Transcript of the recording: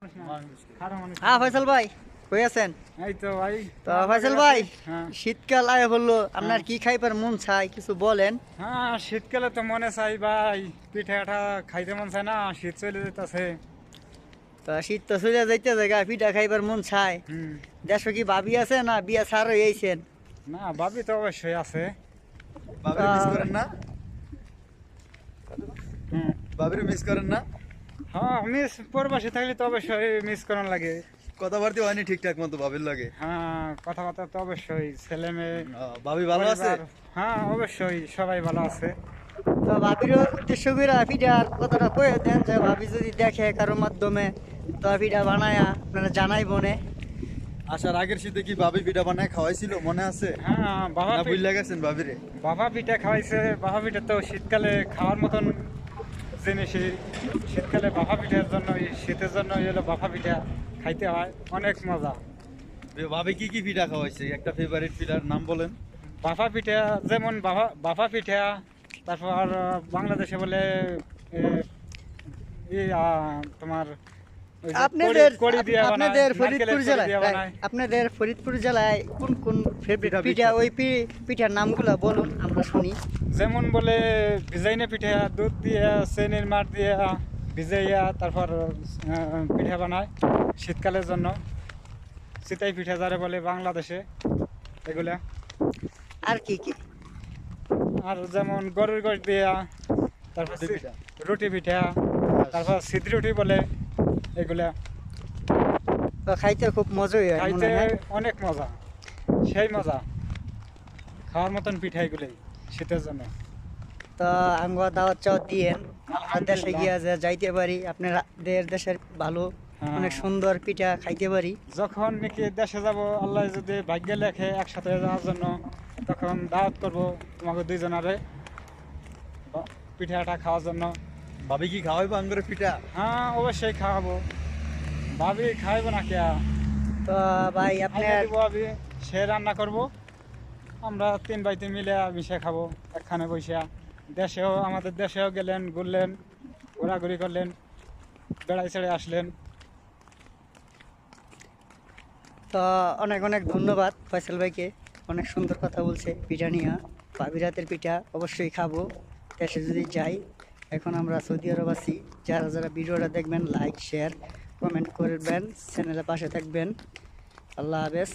হ্যাঁ ফয়সাল ভাই কই আছেন? এই তো ভাই। তো ফয়সাল ভাই হ্যাঁ শীতকাল আয় বললো আপনার কি খাইবার মন চাই কিছু বলেন। হ্যাঁ, শীতকালে তো মনে চাই ভাই, পিঠা আঠা খাইতে মন চায় না, শীত চলে যেতেছে। তো শীত তো সোজা যাইতে জায়গা পিঠা খাইবার মন চাই। হুম। দেশ কি ভাবি আছে না বিয়া সার হয়েছেন? না, ভাবি তো অবশ্যই আছে। বাবির মিস করেন না? হুম। বাবির মিস করেন না? হ্যাঁ, মিস প্রবাসী থাকলে তো অবশ্যই মিস করার লাগে। কথাবার্তা হয়নি ঠিকঠাক মতো বাবির লাগে? হ্যাঁ, কথাবার্তা তো অবশ্যই, ছেলে মেয়ে বাবি ভালো আছে? পরিবার, হ্যাঁ অবশ্যই সবাই ভালো আছে। তো ভাবির উদ্দেশ্য করে পিঠার কথাটা কয়ে দেন যে ভাবি যদি দেখে কারোর মাধ্যমে তো পিঠা বানায়া আপনারা জানাই বনে। আসার আগের শীতে কি বাবি পিঠা বানায় খাওয়াইছিল মনে আছে? হ্যাঁ, বাবা না ভুলে গেছেন বাবিরে? বাবা পিঠা খাওয়াইছে। বাবা পিঠা তো শীতকালে খাওয়ার মতন জিনিসই। শীতকালে বাবা পিঠার জন্য, শীতের জন্য হলো বাবা পিঠা খাইতে হয়, অনেক মজা। বাবি কি কি পিঠা খাওয়াইছে? একটা ফেভারিট পিঠার নাম বলেন। বাফা পিঠা, যেমন বাফা পিঠা, তারপর বাংলাদেশে বলে তোমার ওই যে আপনাদের কড়ি দিয়া বানায়, আপনাদের নারকেলের ফরিদপুর কড়ি জেলায় দিয়া বানায়। আপনাদের ফরিদপুর জেলায় কোন কোন ফেভারিট পিঠা পিঠা ওই পিঠার নামগুলো বলুন আমরা শুনি। যেমন বলে ভিজাইনে পিঠা, দুধ দিয়া চেনির মাঠ দিয়া ভিজাইয়া তারপর পিঠা বানায় শীতকালের জন্য। চিতাই পিঠা যারে বলে বাংলাদেশে, এগুলা। আর কি কি? আর যেমন গরুর গোশ দিয়া, তারপর রুটি পিঠা। রুটি পিঠা, তারপর সিদ্ধ রুটি বলে, এগুলা তো খাইতে খুব মজাই হয় মনে খাইতে হয়। অনেক মজা, সেই মজা খাওয়ার মতন পিঠা এগুলোই শীতের জন্য। তো আঙ্গুয়া দাওয়াত চাওয়াত দিয়েন আমরা দেশে গিয়া যে যাইতে পারি আপনাদের দেশের ভালো হ্যাঁ। অনেক সুন্দর পিঠা খাইতে পারি। যখন নাকি দেশে যাব, আল্লাহ যদি ভাগ্যে লেখে একসাথে যাওয়ার জন্য, তখন দাওয়াত করব তোমাকে দুইজনারে পিঠাটা খাওয়ার জন্য। বাবি কি খাওয়াইবো আঙ্গুরের পিঠা? হ্যাঁ অবশ্যই খাওয়াবো। ভাবি খাইবো না কে? তো ভাই আপনার ভাবি সে রান্না করব, আমরা তিন ভাইতে মিলে মিশে খাবো একখানে বসে। দেশেও, আমাদের দেশেও গেলেন, ঘুরলেন, ঘোরাঘুরি করলেন, বেড়াই ছেড়ে আসলেন। তো অনেক অনেক ধন্যবাদ ফয়সাল ভাইকে, অনেক সুন্দর কথা বলছে পিঠা নিয়ে। ভাবির হাতের পিঠা অবশ্যই খাবো দেশে যদি যাই। এখন আমরা সৌদি আরব আছি। যারা যারা ভিডিওটা দেখবেন লাইক শেয়ার কমেন্ট করবেন, চ্যানেলের পাশে থাকবেন। আল্লাহ হাফেজ।